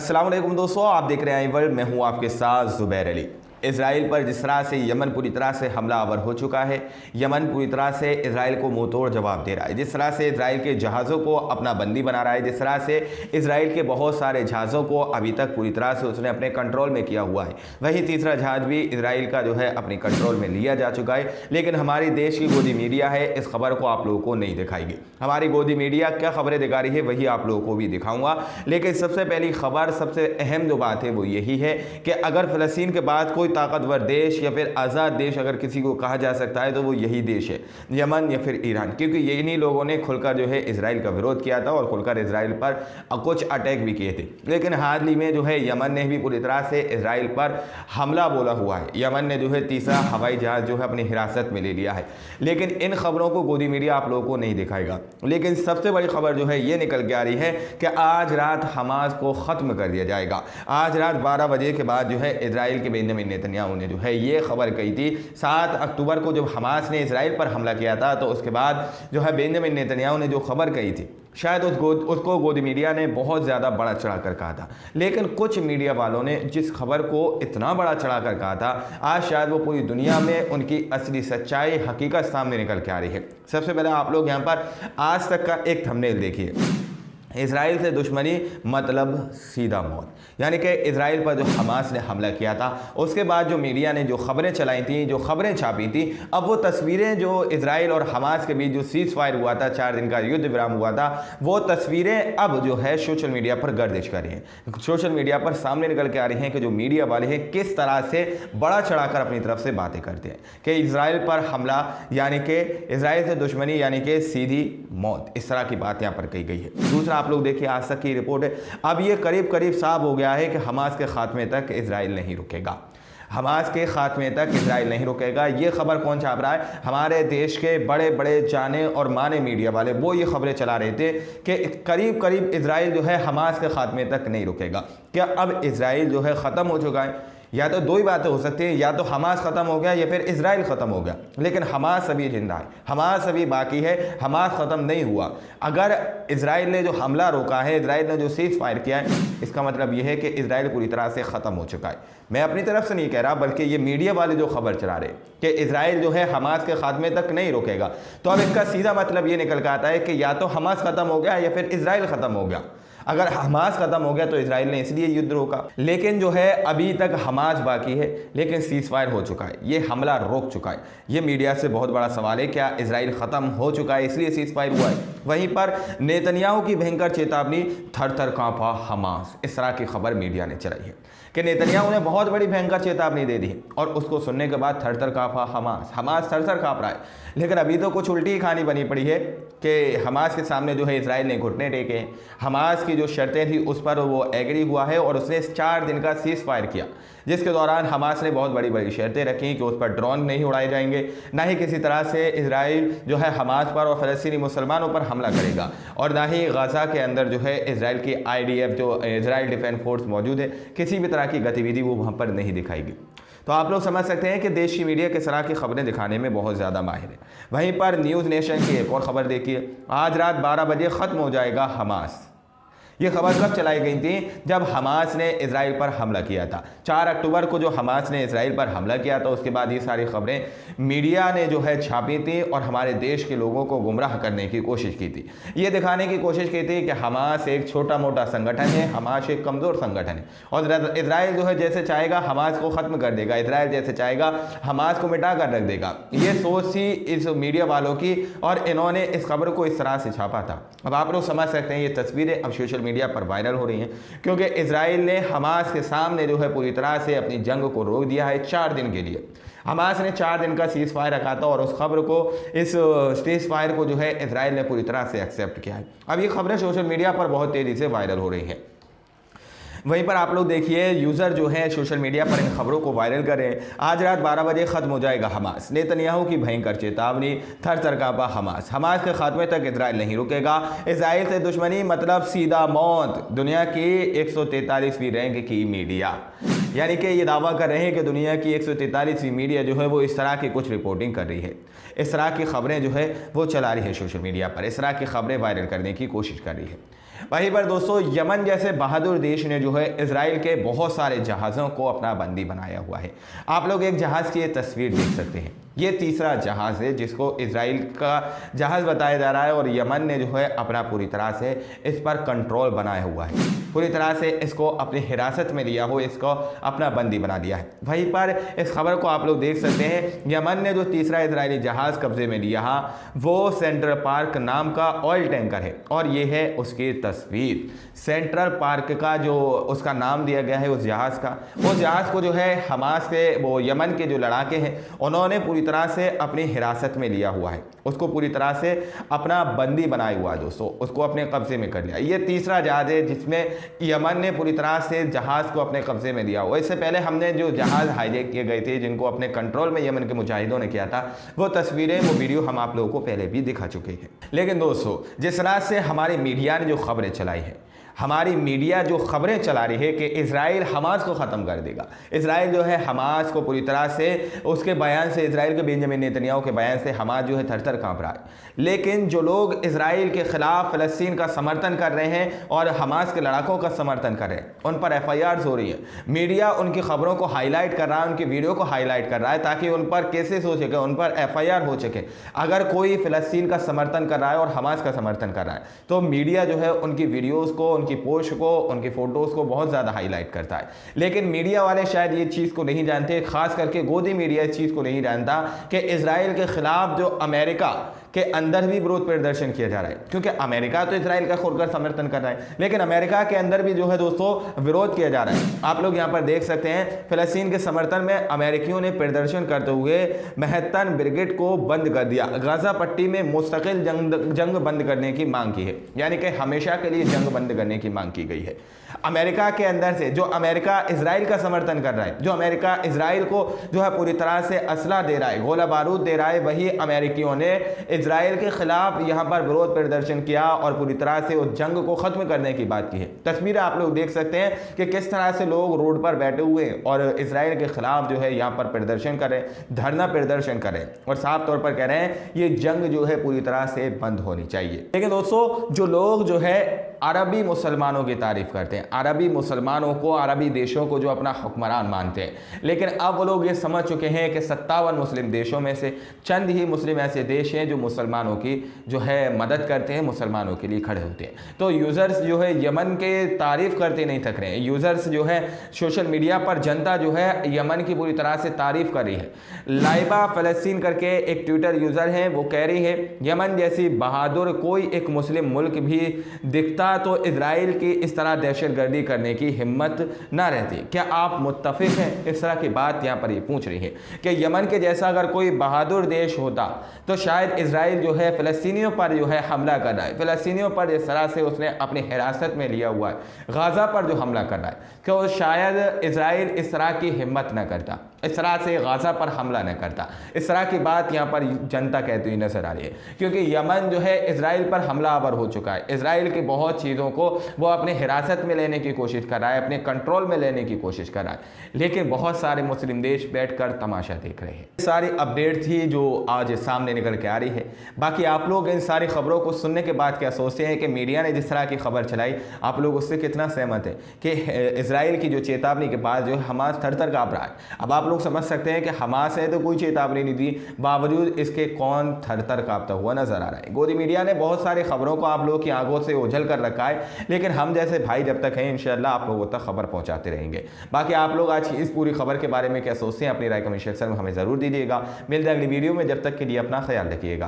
अस्सलाम वालेकुम दोस्तों, आप देख रहे हैं वर्ल्ड। मैं हूं आपके साथ ज़ुबैर अली। इजराइल पर जिस तरह से यमन पूरी तरह से हमलावर हो चुका है, यमन पूरी तरह से इजराइल को मुंह तोड़ जवाब दे रहा है। जिस तरह से इजराइल के जहाज़ों को अपना बंदी बना रहा है, जिस तरह से इजराइल के बहुत सारे जहाज़ों को अभी तक पूरी तरह से उसने अपने कंट्रोल में किया हुआ है। वहीं तीसरा जहाज़ भी इजराइल का जो है अपने कंट्रोल में लिया जा चुका है। लेकिन हमारी देश की गोदी मीडिया है, इस खबर को आप लोगों को नहीं दिखाएगी। हमारी गोदी मीडिया क्या खबरें दिखा रही है वही आप लोगों को भी दिखाऊंगा। लेकिन सबसे पहली खबर, सबसे अहम जो बात है वो यही है कि अगर फ़लस्तीन के बाद कोई ताकतवर देश या फिर आज़ाद देश अगर किसी को कहा जा सकता है तो वो यही देश है, यमन या फिर ईरान। क्योंकि इन्हीं लोगों ने खुलकर जो है इजराइल का विरोध किया था और खुलकर इजराइल पर कुछ अटैक भी किए थे। लेकिन हाल ही में जो है यमन ने भी पूरी तरह से इजराइल पर हमला बोला हुआ है। यमन ने जो है तीसरा हवाई जहाज़ जो है अपनी हिरासत में ले लिया है। लेकिन इन खबरों को गोदी मीडिया आप लोगों को नहीं दिखाएगा। लेकिन सबसे बड़ी खबर जो है ये निकल के आ रही है कि आज रात हमास को ख़त्म कर दिया जाएगा। आज रात 12 बजे के बाद जो है इजराइल के बेंजामिन नेतन्याहू ने जो है ये खबर कही थी। 7 अक्टूबर को जब हमास ने इजराइल पर हमला किया था तो उसके बाद जो है बेंजामिन नेतन्याहू ने जो खबर कही थी, शायद उसको गोदी मीडिया ने बहुत ज़्यादा बड़ा चढ़ाकर कहा था। लेकिन कुछ मीडिया वालों ने जिस खबर को इतना बड़ा चढ़ाकर कहा था, आज शायद वो पूरी दुनिया में उनकी असली सच्चाई, हकीकत सामने निकल के आ रही है। सबसे पहले आप लोग यहाँ पर आज तक का एक थंबनेल देखिए। इजराइल से दुश्मनी मतलब सीधा मौत। यानी कि इजराइल पर जो हमास ने हमला किया था उसके बाद जो मीडिया ने जो खबरें चलाई थी, जो खबरें छापी थी, अब वो तस्वीरें जो इजराइल और हमास के बीच जो सीज़ फायर हुआ था, 4 दिन का युद्ध विराम हुआ था, वो तस्वीरें अब जो है सोशल मीडिया पर गर्दिश कर रही हैं। सोशल मीडिया पर सामने निकल के आ रही हैं कि जो मीडिया वाले हैं किस तरह से बड़ा चढ़ाकर अपनी तरफ से बातें करते हैं कि इजराइल पर हमला यानी कि इजराइल से दुश्मनी यानी कि सीधी मौत, इस तरह की बात यहाँ पर कही गई है। दूसरा आप लोग देखिए, आज तक की रिपोर्ट है, अब ये करीब करीब साफ हो गया है कि हमास के खात्मे तक इजराइल नहीं रुकेगा। हमास के खात्मे तक इजराइल नहीं रुकेगा। ये खबर कौन छाप रहा है? हमारे देश के बड़े बड़े जाने और माने मीडिया वाले, वो ये खबरें चला रहे थे कि करीब करीब इजराइल जो है हमास के खात्मे तक नहीं रुकेगा। क्या अब इजराइल जो है ख़त्म हो चुका है? या तो दो ही बातें हो सकती हैं, या तो हमास ख़त्म हो गया या फिर इजराइल ख़त्म हो गया। लेकिन हमास अभी जिंदा है, हमास अभी बाकी है, हमास ख़त्म नहीं हुआ। अगर इजराइल ने जो हमला रोका है, इजराइल ने जो सीज़ फायर किया है, इसका मतलब यह है कि इजराइल पूरी तरह से ख़त्म हो चुका है। मैं अपनी तरफ से नहीं कह रहा, बल्कि ये मीडिया वाले जो खबर चला रहे कि इजराइल जो है हमास के खात्मे तक नहीं रुकेगा, तो अब इसका सीधा मतलब ये निकल कर आता है कि या तो हमास ख़त्म हो गया या फिर इजराइल ख़त्म हो गया। अगर हमास ख़त्म हो गया तो इजराइल ने इसलिए युद्ध रोका। लेकिन जो है अभी तक हमास बाकी है, लेकिन सीज़ फायर हो चुका है, ये हमला रोक चुका है। ये मीडिया से बहुत बड़ा सवाल है, क्या इजराइल ख़त्म हो चुका है इसलिए सीज़ फायर हुआ है? वहीं पर नेतन्याहू की भयंकर चेतावनी, थर थर कांपा हमास, इस तरह की खबर मीडिया ने चलाई है कि नेतन्याहू ने बहुत बड़ी भयंकर चेतावनी दे दी और उसको सुनने के बाद थर थर कांपा हमास, हमास थर थर कांप रहा है। लेकिन अभी तो कुछ उल्टी कहानी बनी पड़ी है कि हमास के सामने जो है इजराइल ने घुटने टेके हैं। हमास की जो शर्तें थी उस पर वो एग्री हुआ है और उसने 4 दिन का सीज़ फायर किया, जिसके दौरान हमास ने बहुत बड़ी बड़ी शर्तें रखी कि उस पर ड्रोन नहीं उड़ाए जाएंगे, ना ही किसी तरह से इजराइल जो है हमास पर और फ़लस्तीनी मुसलमानों पर हमला करेगा, और ना ही गाज़ा के अंदर जो है इजराइल की IDF जो इजराइल डिफेंस फोर्स मौजूद है, किसी भी तरह की गतिविधि वो वहाँ पर नहीं दिखाएगी। तो आप लोग समझ सकते हैं कि देश की मीडिया किस तरह की खबरें दिखाने में बहुत ज़्यादा माहिर है। वहीं पर न्यूज़ नेशन की एक और ख़बर देखिए, आज रात 12 बजे ख़त्म हो जाएगा हमास। ये खबर कब चलाई गई थी? जब हमास ने इजराइल पर हमला किया था। 4 अक्टूबर को जो हमास ने इजराइल पर हमला किया था उसके बाद ये सारी खबरें मीडिया ने जो है छापी थी और हमारे देश के लोगों को गुमराह करने की कोशिश की थी। ये दिखाने की कोशिश की थी कि हमास एक छोटा मोटा संगठन है, हमास एक कमज़ोर संगठन है और इजराइल जो है जैसे चाहेगा हमास को ख़त्म कर देगा, इजराइल जैसे चाहेगा हमास को मिटा कर रख देगा। ये सोच थी इस मीडिया वालों की और इन्होंने इस खबर को इस तरह से छापा था। अब आप लोग समझ सकते हैं ये तस्वीरें अब सोशल मीडिया पर वायरल हो रही हैं क्योंकि इजराइल ने हमास के सामने जो है पूरी तरह से अपनी जंग को रोक दिया है 4 दिन के लिए। हमास ने 4 दिन का सीज़ फायर रखा था और उस खबर को, इस सीज़ फायर को जो है इजराइल ने पूरी तरह से एक्सेप्ट किया है। अब ये खबरें सोशल मीडिया पर बहुत तेज़ी से वायरल हो रही हैं। वहीं पर आप लोग देखिए, यूज़र जो है सोशल मीडिया पर इन खबरों को वायरल कर रहे हैं। आज रात 12 बजे ख़त्म हो जाएगा हमास, नेतन्याहू की भयंकर चेतावनी, थर थर कांपा हमास, हमास के खात्मे तक इजराइल नहीं रुकेगा, इजराइल से दुश्मनी मतलब सीधा मौत। दुनिया की 143वीं रैंक की मीडिया, यानी कि ये दावा कर रहे हैं कि दुनिया की 143वीं मीडिया जो है वो इस तरह की कुछ रिपोर्टिंग कर रही है, इस तरह की खबरें जो है वो चला रही है सोशल मीडिया पर, इस तरह की खबरें वायरल करने की कोशिश कर रही है। वहीं पर दोस्तों यमन जैसे बहादुर देश ने जो है इजराइल के बहुत सारे जहाज़ों को अपना बंदी बनाया हुआ है। आप लोग एक जहाज़ की ये तस्वीर देख सकते हैं, ये तीसरा जहाज़ है जिसको इजराइल का जहाज़ बताया जा रहा है और यमन ने जो है अपना पूरी तरह से इस पर कंट्रोल बनाया हुआ है, पूरी तरह से इसको अपनी हिरासत में लिया हो, इसको अपना बंदी बना दिया है। वहीं पर इस खबर को आप लोग देख सकते हैं, यमन ने जो तीसरा इजरायली जहाज़ कब्जे में लिया वो सेंट्रल पार्क नाम का ऑयल टैंकर है और ये है उसकी तस्वीर। सेंट्रल पार्क का जो उसका नाम दिया गया है उस जहाज़ का, उस जहाज़ को जो है हमास के वो यमन के जो लड़ाके हैं उन्होंने पूरी तरह से अपनी हिरासत में लिया हुआ है, उसको पूरी तरह से अपना बंदी बनाया हुआ है दोस्तों, उसको अपने कब्जे में कर लिया। ये तीसरा जहाज़ है जिसमें यमन ने पूरी तरह से जहाज़ को अपने कब्जे में लिया हुआ। इससे पहले हमने जो जहाज़ हाईजैक किए गए थे जिनको अपने कंट्रोल में यमन के मुजाहिदों ने किया था, वो तस्वीरें वो वीडियो हम आप लोगों को पहले भी दिखा चुके हैं। लेकिन दोस्तों जिस तरह से हमारी मीडिया ने जो खबरें चलाई है, हमारी मीडिया जो खबरें चला रही है कि इजराइल हमास को ख़त्म कर देगा, इजराइल जो है हमास को पूरी तरह से उसके बयान से, इजराइल के बेंजामिन नेतन्याहू के बयान से हमास जो है थर-थर काँप रहा है। लेकिन जो लोग इजराइल के ख़िलाफ़ फ़लस्तीन का समर्थन कर रहे हैं और हमास के लड़ाकों का समर्थन कर रहे हैं, उन पर FIRs हो रही है। मीडिया उनकी खबरों को हाईलाइट कर रहा है, उनकी वीडियो को हाईलाइट कर रहा है ताकि उन पर केसेस हो सके, उन पर FIR हो सके। अगर कोई फ़लस्तीन का समर्थन कर रहा है और हमास का समर्थन कर रहा है तो मीडिया जो है उनकी वीडियोज़ को, उनकी पोस्ट को, उनकी फ़ोटोज़ को बहुत ज़्यादा हाईलाइट करता है। लेकिन मीडिया वाले शायद ये चीज़ को नहीं जानते, खास करके गोदी मीडिया इस चीज़ को नहीं जानता कि इजराइल के ख़िलाफ़ जो अमेरिका के अंदर भी विरोध प्रदर्शन किया जा रहा है, क्योंकि अमेरिका तो इजराइल का खुलकर समर्थन कर रहा है, लेकिन अमेरिका के अंदर भी जो है दोस्तों विरोध किया जा रहा है। आप लोग यहाँ पर देख सकते हैं फ़लस्तीन के समर्थन में अमेरिकियों ने प्रदर्शन करते हुए मैनहट्टन ब्रिगेड को बंद कर दिया, गाज़ा पट्टी में मुस्तकिल जंग बंद करने की मांग की है, यानी कि हमेशा के लिए जंग बंद करने की मांग की गई है। अमेरिका के अंदर से जो अमेरिका इजराइल का समर्थन कर रहा है, जो अमेरिका इजराइल को जो है पूरी तरह से असला दे रहा है, गोला बारूद दे रहा है, वही अमेरिकियों ने इजराइल के खिलाफ यहाँ पर विरोध प्रदर्शन किया और पूरी तरह से उस जंग को खत्म करने की बात की है। तस्वीरें आप लोग देख सकते हैं कि किस तरह से लोग रोड पर बैठे हुए और इजराइल के खिलाफ जो है यहाँ पर प्रदर्शन कर रहे हैं, धरना प्रदर्शन कर रहे हैं और साफ तौर पर कह रहे हैं ये जंग जो है पूरी तरह से बंद होनी चाहिए। लेकिन दोस्तों जो लोग जो है अरबी मुसलमानों की तारीफ करते हैं, अरबी मुसलमानों को, अरबी देशों को जो अपना हुक्मरान मानते हैं, लेकिन अब वो लोग ये समझ चुके हैं कि 57 मुस्लिम देशों में से चंद ही मुस्लिम ऐसे देश हैं जो मुसलमानों की जो है मदद करते हैं, मुसलमानों के लिए खड़े होते हैं। तो यूज़र्स जो है यमन के तारीफ़ करते नहीं थक रहे हैं। यूज़र्स जो है सोशल मीडिया पर जनता जो है यमन की पूरी तरह से तारीफ़ कर रही है। लाइबा फ़लस्तीन करके एक ट्विटर यूज़र है, वो कह रही है यमन जैसी बहादुर कोई एक मुस्लिम मुल्क भी दिखता तो इजराइल की इस तरह दहशतगर्दी करने की हिम्मत ना रहती। क्या आप मुत्तफिक हैं? इस तरह की बात यहाँ पर ये पूछ रही है कि यमन के जैसा अगर कोई बहादुर देश होता तो शायद इजराइल जो है फ़लस्तीनियों पर जो है हमला कर रहा है, फ़लस्तीनियों पर जिस तरह से उसने अपनी हिरासत में लिया हुआ है, गाज़ा पर जो हमला कर रहा है, तो शायद इजराइल इस तरह की हिम्मत न करता, इस तरह से गाज़ा पर हमला न करता। इस तरह की बात यहाँ पर जनता कहती हुई नजर आ रही है, क्योंकि यमन जो है इजराइल पर हमलावर हो चुका है। इजराइल की बहुत चीज़ों को वो अपने हिरासत में लेने की कोशिश कर रहा है, अपने कंट्रोल में लेने की कोशिश कर रहा है, लेकिन बहुत सारे मुस्लिम देश बैठकर तमाशा देख रहे हैं। सारी अपडेट थी जो आज सामने निकल के आ रही है। बाकी आप लोग इन सारी खबरों को सुनने के बाद क्या सोचते हैं कि मीडिया ने जिस तरह की खबर चलाई, आप लोग उससे कितना सहमत है कि इजराइल की जो चेतावनी के बाद जो हमास थर-थर काँप रहा है। अब आप लोग समझ सकते हैं कि हमास है तो कोई चेतावनी नहीं दी, बावजूद इसके कौन थर-थर काँपता हुआ नजर आ रहा है। गोदी मीडिया ने बहुत सारी खबरों को आप लोग की आंखों से ओझल कर रखा है, लेकिन हम जैसे भाई जब तक हैं इंशाअल्लाह आप लोगों तक खबर पहुंचाते रहेंगे। बाकी आप लोग आज की इस पूरी खबर के बारे में क्या सोचते हैं, अपनी राय कमेंट सेक्शन में हमें ज़रूर दीजिएगा। मिलते हैं अगली वीडियो में, जब तक के लिए अपना ख्याल रखिएगा।